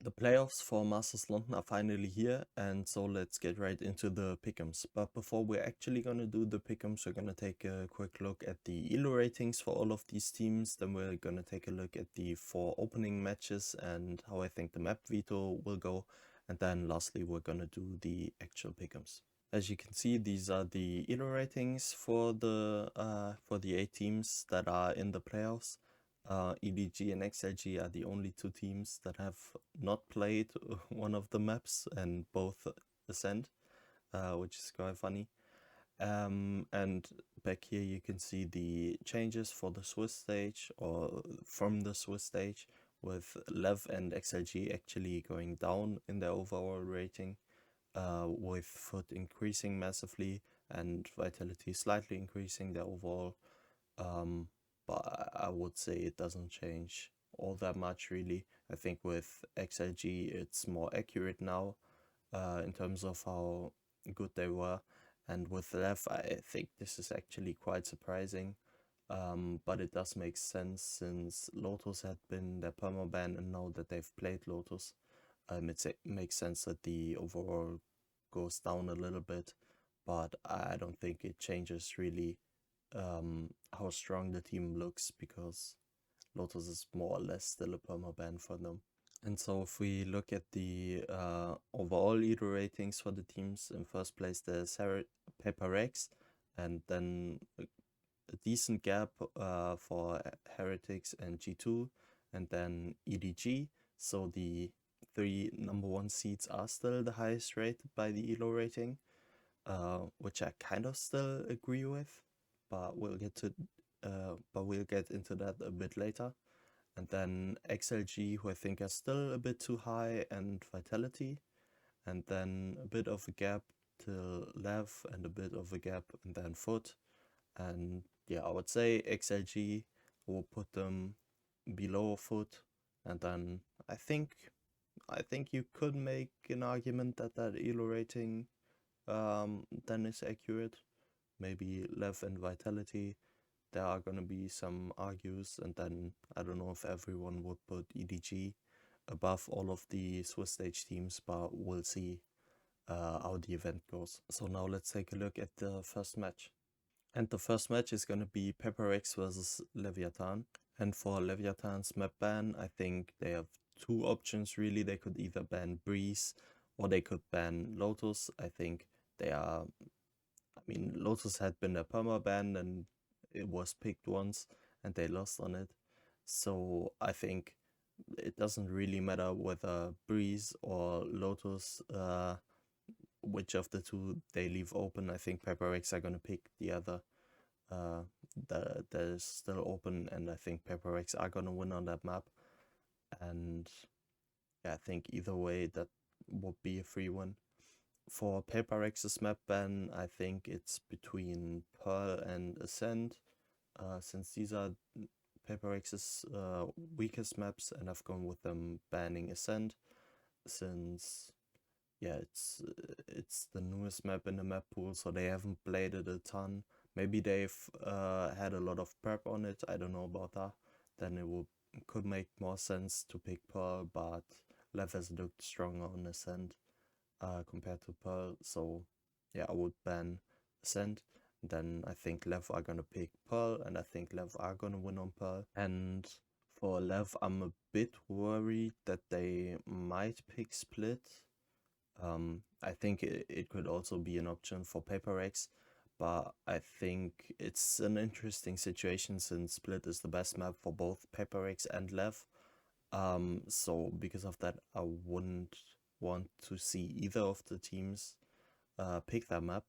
The playoffs for Masters London are finally here, and so let's get right into the pickems. But before we're actually going to do the pickems, we're going to take a quick look at the ELO ratings for all of these teams. Then we're going to take a look at the 4 opening matches and how I think the map veto will go. And then lastly, we're going to do the actual pickems. As you can see, these are the ELO ratings for the 8 teams that are in the playoffs. EDG and XLG are the only 2 teams that have not played one of the maps and both Ascent, which is quite funny. And back here you can see the changes for the Swiss stage, or from the Swiss stage, with Lev and XLG actually going down in their overall rating, with Foot increasing massively and Vitality slightly increasing their overall. But I would say it doesn't change all that much really. I think with XLG it's more accurate now in terms of how good they were. And with Lev, I think this is actually quite surprising. But it does make sense since Lotus had been their permaban, and now that they've played Lotus, it makes sense that the overall goes down a little bit. But I don't think it changes really how strong the team looks, because Lotus is more or less still a permaban for them. And so if we look at the overall leader ratings for the teams, in first place there's PepperX, and then a decent gap for Heretics and G2, and then EDG. So the 3 number 1 seeds are still the highest rated by the ELO rating, which I kind of still agree with, but we'll get into that a bit later. And then XLG, who I think are still a bit too high, and Vitality, and then a bit of a gap till Lev, and a bit of a gap, and then Foot. And yeah, I would say XLG will put them below Foot, and then I think you could make an argument that ELO rating then is accurate. Maybe Lev and Vitality, there are gonna be some argues, and then I don't know if everyone would put EDG above all of the Swiss stage teams, but we'll see how the event goes. So now let's take a look at the first match. And the first match is gonna be PepperX versus Leviathan. And for Leviathan's map ban, I think they have 2 options really. They could either ban Breeze or they could ban Lotus. I think Lotus had been a permaban and it was picked once and they lost on it. So I think it doesn't really matter whether Breeze or Lotus, which of the 2 they leave open. I think PepperX are gonna pick the other that is still open, and I think PepperX are gonna win on that map. And yeah, I think either way that would be a free win. For PaperX's map ban, I think it's between Pearl and Ascent, since these are PaperX's weakest maps, and I've gone with them banning Ascent, since yeah, it's the newest map in the map pool, so they haven't played it a ton. Maybe they've had a lot of prep on it, I don't know about that. Then could make more sense to pick Pearl, but Lev has looked stronger on Ascent compared to Pearl. So yeah, I would ban Ascent. Then I think Lev are gonna pick Pearl, and I think Lev are gonna win on Pearl. And for Lev, I'm a bit worried that they might pick Split. I think it could also be an option for PaperX, but I think it's an interesting situation since Split is the best map for both PaperX and Lev. So because of that, I wouldn't want to see either of the teams pick that map.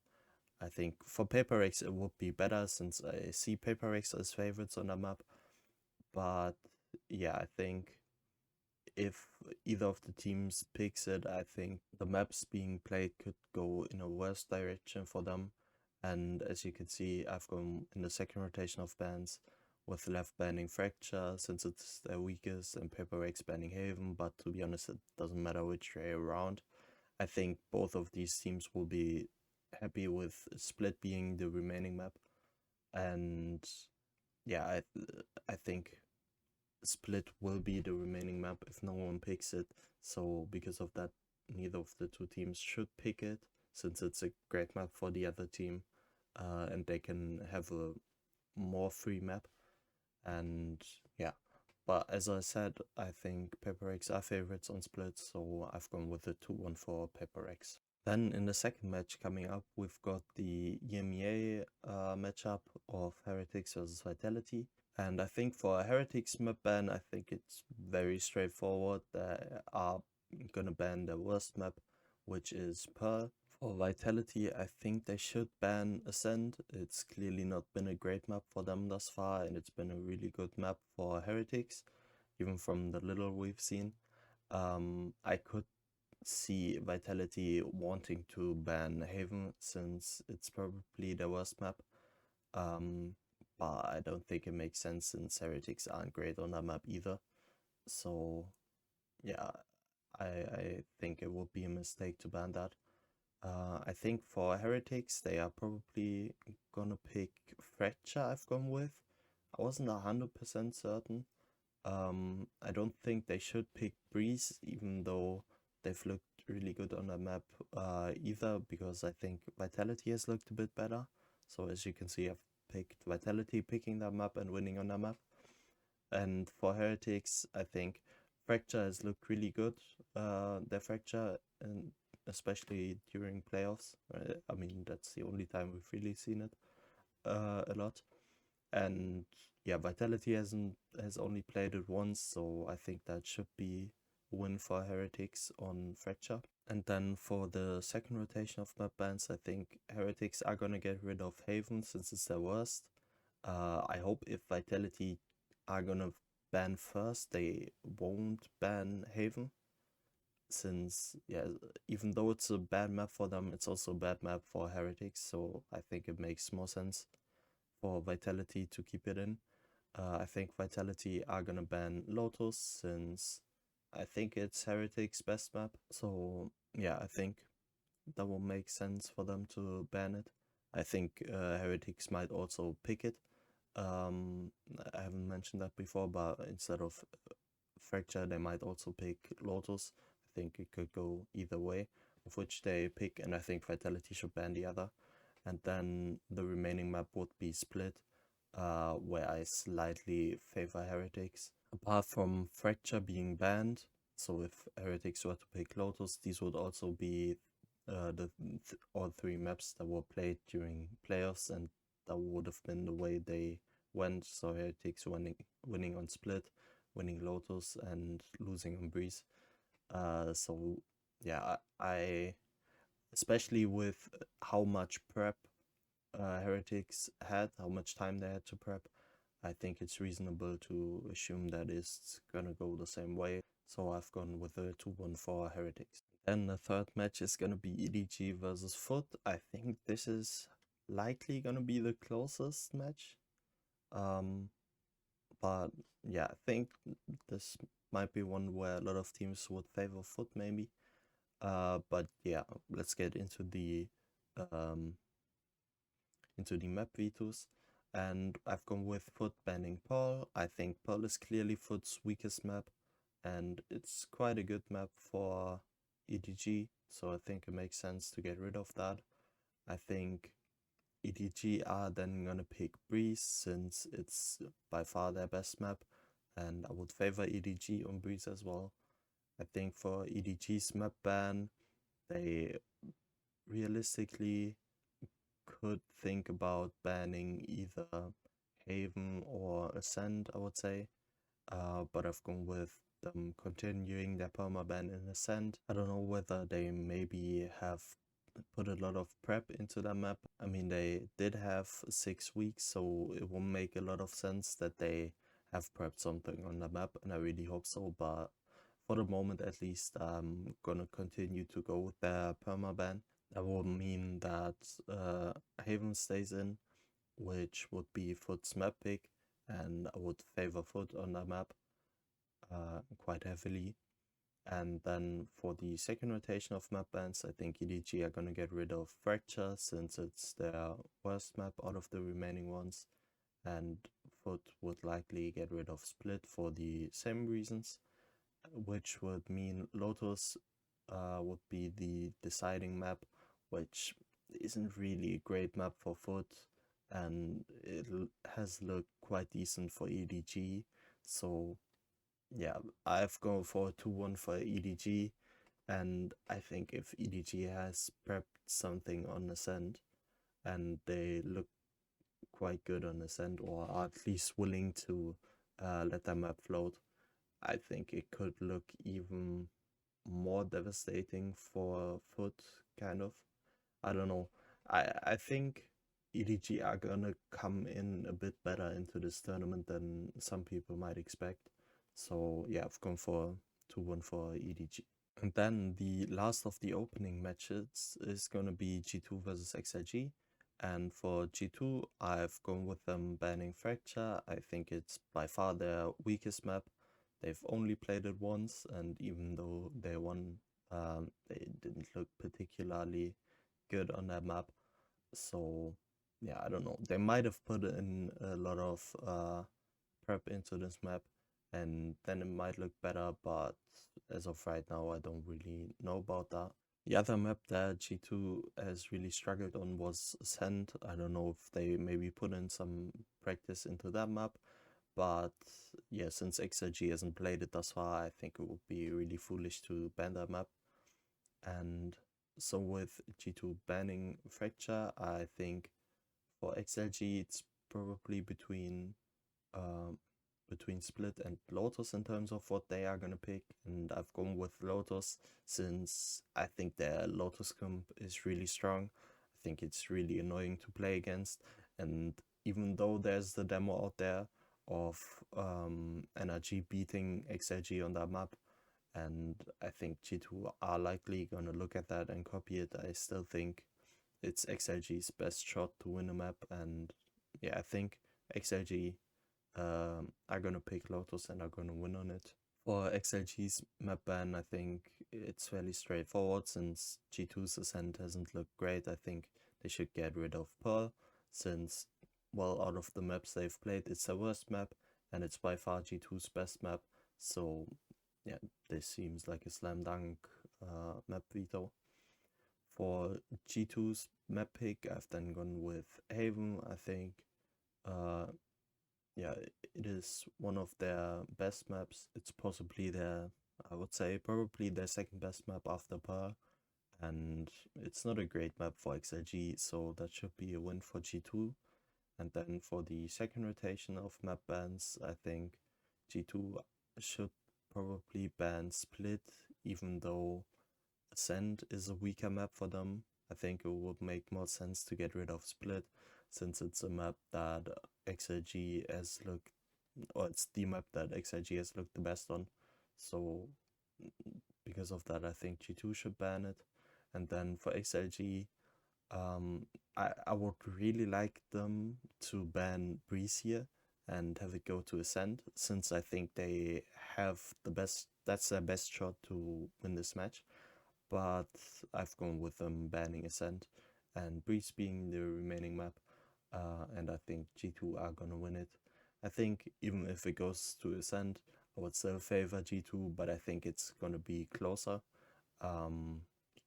I think for PaperX it would be better, since I see PaperX as favorites on that map. But yeah, I think if either of the teams picks it, I think the maps being played could go in a worse direction for them. And as you can see, I've gone in the second rotation of bans, with Lev banning Fracture since it's their weakest, and PaperX banning Haven, but to be honest, it doesn't matter which way around. I think both of these teams will be happy with Split being the remaining map. And yeah, I think Split will be the remaining map if no one picks it. So because of that, neither of the two teams should pick it, since it's a great map for the other team, and they can have a more free map. And yeah, but as I said, I think Pepper X are favorites on Split, so I've gone with the 2-1 for Pepper X. Then in the second match coming up, we've got the EMEA matchup of Heretics versus Vitality. And I think for a Heretics map ban, I think it's very straightforward. They are gonna ban the worst map, which is Pearl. For Vitality, I think they should ban Ascend. It's clearly not been a great map for them thus far, and it's been a really good map for Heretics, even from the little we've seen. I could see Vitality wanting to ban Haven, since it's probably the worst map. But I don't think it makes sense, since Heretics aren't great on that map either. So yeah, I think it would be a mistake to ban that. I think for Heretics, they are probably gonna pick Fracture, I've gone with. I wasn't 100% certain. I don't think they should pick Breeze, even though they've looked really good on the map either, because I think Vitality has looked a bit better. So as you can see, I've picked Vitality picking that map and winning on that map. And for Heretics, I think Fracture has looked really good. Their Fracture, and especially during playoffs. I mean, that's the only time we've really seen it a lot. And yeah, Vitality has only played it once, so I think that should be a win for Heretics on Fracture. And then for the second rotation of map bans, I think Heretics are gonna get rid of Haven, since it's their worst. I hope if Vitality are gonna ban first, they won't ban Haven, since yeah, even though it's a bad map for them, it's also a bad map for Heretics, so I think it makes more sense for Vitality to keep it in. I think Vitality are gonna ban Lotus, since I think it's Heretics' best map. So yeah, I think that will make sense for them to ban it. I think Heretics might also pick it. I haven't mentioned that before, but instead of Fracture, they might also pick Lotus. I think it could go either way of which they pick, and I think Vitality should ban the other. And then the remaining map would be Split, where I slightly favor Heretics. Apart from Fracture being banned, so if Heretics were to pick Lotus, these would also be all three maps that were played during playoffs, and that would have been the way they went. So Heretics winning on Split, winning Lotus, and losing on Breeze. So yeah, I especially with how much prep Heretics had, how much time they had to prep, I think it's reasonable to assume that it's gonna go the same way. So I've gone with a 2-1 for Heretics. Then the third match is gonna be EDG versus Foot. I think this is likely gonna be the closest match. But yeah, I think this might be one where a lot of teams would favor Foot maybe. But yeah, let's get into the map vetoes. And I've gone with Foot banning Pearl. I think Pearl is clearly Foot's weakest map, and it's quite a good map for EDG, so I think it makes sense to get rid of that. I think EDG are then gonna pick Breeze, since it's by far their best map, and I would favor EDG on Breeze as well. I think for EDG's map ban, they realistically could think about banning either Haven or Ascend, I would say. But I've gone with them continuing their permaban in Ascend. I don't know whether they maybe have put a lot of prep into that map. I mean, they did have 6 weeks, so it will make a lot of sense that they have prepped something on the map, and I really hope so. But for the moment, at least, I'm gonna continue to go with their permaban. That will mean that Haven stays in, which would be Foot's map pick, and I would favor Foot on that map quite heavily. And then for the second rotation of map bans, I think EDG are gonna get rid of Fracture, since it's their worst map out of the remaining ones. And Foot would likely get rid of Split for the same reasons, which would mean Lotus would be the deciding map, which isn't really a great map for Foot, and it has looked quite decent for EDG. So yeah, I've gone for 2-1 for EDG, and I think if EDG has prepped something on Ascent and they look quite good on Ascent, or are at least willing to let that map float, I think it could look even more devastating for Foot, kind of. I don't know. I think EDG are gonna come in a bit better into this tournament than some people might expect. So yeah, I've gone for 2-1 for EDG. And then the last of the opening matches is gonna be G2 versus XLG. And for G2, I've gone with them banning Fracture. I think it's by far their weakest map. They've only played it once, and even though they won, they didn't look particularly good on that map. So yeah, I don't know. They might have put in a lot of prep into this map, and then it might look better, but as of right now, I don't really know about that. The other map that G2 has really struggled on was Ascent. I don't know if they maybe put in some practice into that map, but yeah, since XRG hasn't played it thus far, I think it would be really foolish to ban that map. And so with G2 banning Fracture, I think for XLG it's probably um, between Split and Lotus in terms of what they are gonna pick, and I've gone with Lotus since I think their Lotus comp is really strong. I think it's really annoying to play against, and even though there's the demo out there of NRG beating XLG on that map, and I think G2 are likely gonna look at that and copy it, I still think it's XLG's best shot to win a map, and yeah, I think XLG are gonna pick Lotus and are gonna win on it. For XLG's map ban, I think it's fairly straightforward since G2's Ascent hasn't looked great. I think they should get rid of Pearl since, well, out of the maps they've played, it's their worst map and it's by far G2's best map. So yeah, this seems like a slam dunk map veto. For G2's map pick, I've then gone with Haven. I think uh, yeah, it is one of their best maps. It's possibly their, I would say, probably their second best map after Pearl. And it's not a great map for XLG, so that should be a win for G2. And then for the second rotation of map bans, I think G2 should probably ban Split, even though Ascent is a weaker map for them. I think it would make more sense to get rid of Split, since it's a map that XLG has looked, or it's the map that XLG has looked the best on. So because of that, I think G2 should ban it. And then for XLG, I would really like them to ban Breeze here and have it go to Ascent, since I think they have the best, that's their best shot to win this match. But I've gone with them banning Ascent and Breeze being the remaining map, and I think G2 are gonna win it. I think even if it goes to Ascent, I would still favor G2, but I think it's gonna be closer.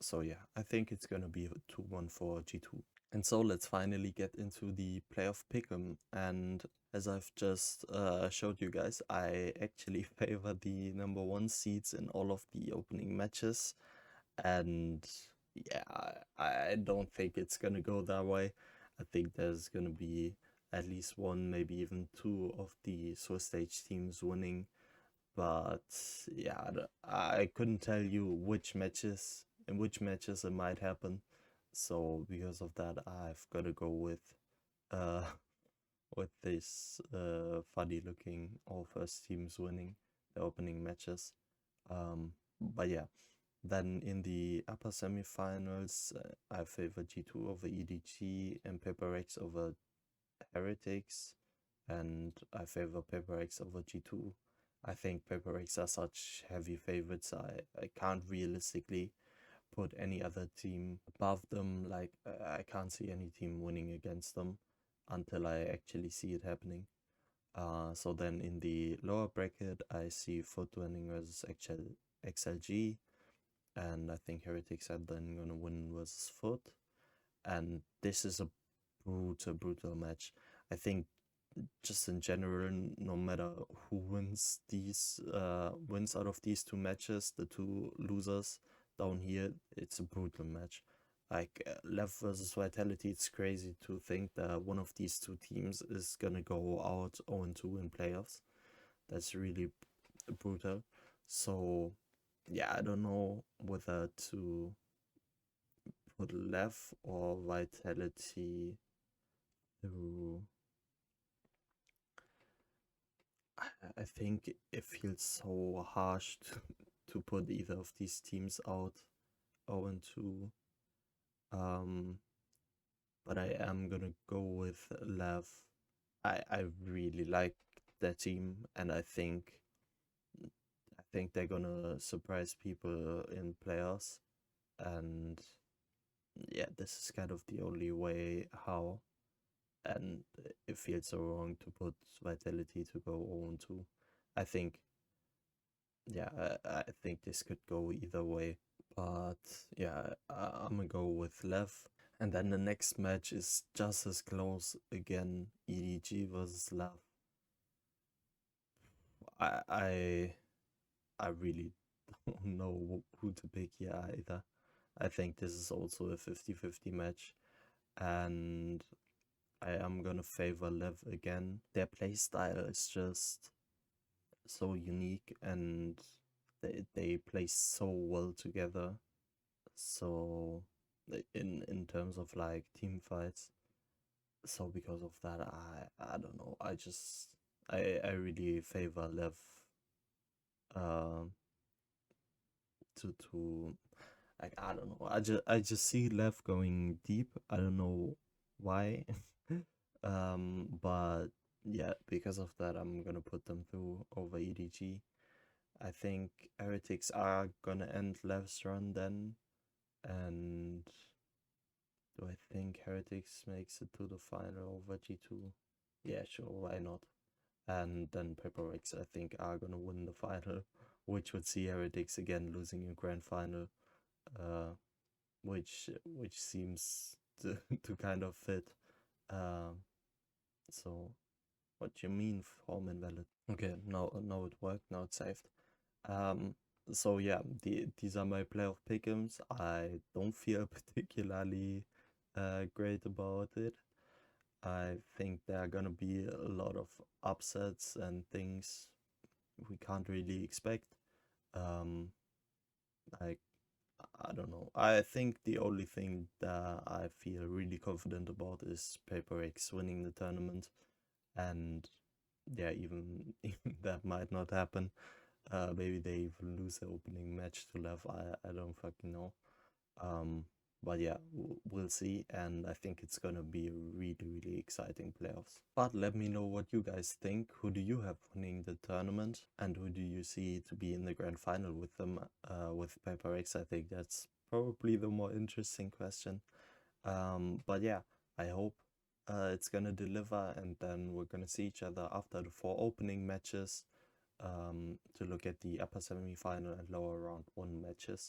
So yeah, I think it's gonna be 2-1 for G2. And so let's finally get into the playoff pick'em. And as I've just showed you guys, I actually favor the number 1 seeds in all of the opening matches. And yeah, I don't think it's gonna go that way. I think there's gonna be at least 1, maybe even 2 of the Swiss stage teams winning. But yeah, I couldn't tell you in which matches it might happen. So because of that, I've got to go uh with this funny looking all first teams winning the opening matches. But yeah, then in the upper semifinals, I favor G2 over EDG and Paper X over Heretics, and I favor Paper X over G2. I think Paper X are such heavy favorites. I can't realistically put any other team above them. Like, I can't see any team winning against them until I actually see it happening. So then in the lower bracket, I see Foot winning versus XLG, and I think Heretics are then gonna win versus Foot. And this is a brutal match. I think just in general, no matter who wins wins out of these two matches, the two losers down here, it's a brutal match. Like Lev versus Vitality, it's crazy to think that one of these two teams is gonna go out 0-2 in playoffs. That's really brutal. So yeah, I don't know whether to put Lev or Vitality through. I think it feels so harsh to put either of these teams out 0-2. But I am gonna go with Lev. I really like their team, and I think they're gonna surprise people in playoffs. And yeah, this is kind of the only way how. And it feels so wrong to put Vitality to go 0-2. I think, yeah, I think this could go either way. But yeah, I'm gonna go with Lev. And then the next match is just as close again, EDG versus Lev. I I I really don't know who to pick here either. I think this is also a 50-50 match, and I am gonna favor Lev again. Their playstyle is just so unique, and they play so well together. So in terms of like team fights, so because of that, I don't know. I really favor Lev um to like, I don't know. I just see Lev going deep. I don't know why. But yeah, because of that, I'm gonna put them through over EDG. I think Heretics are gonna end Lev's run then, and do I think Heretics makes it to the final over G2? Yeah, sure, why not? And then Paperix, I think, are gonna win the final, which would see Heretics again losing a grand final, uh, which seems to, to kind of fit. Um, so what do you mean form invalid? Okay, now it worked, now it's saved. Um, so yeah, these are my playoff pick'ems. I don't feel particularly great about it. I think there are gonna be a lot of upsets and things we can't really expect. Um, like, I don't know. I think the only thing that I feel really confident about is Paper X winning the tournament, and yeah, even, even that might not happen. Maybe they even lose the opening match to Lev. I don't fucking know. Um, but yeah, we'll see. And I think it's gonna be a really exciting playoffs. But let me know what you guys think. Who do you have winning the tournament, and who do you see to be in the grand final with them? With Paper X, I think that's probably the more interesting question. But yeah, I hope it's gonna deliver, and then we're gonna see each other after the 4 opening matches to look at the upper semi-final and lower round 1 matches.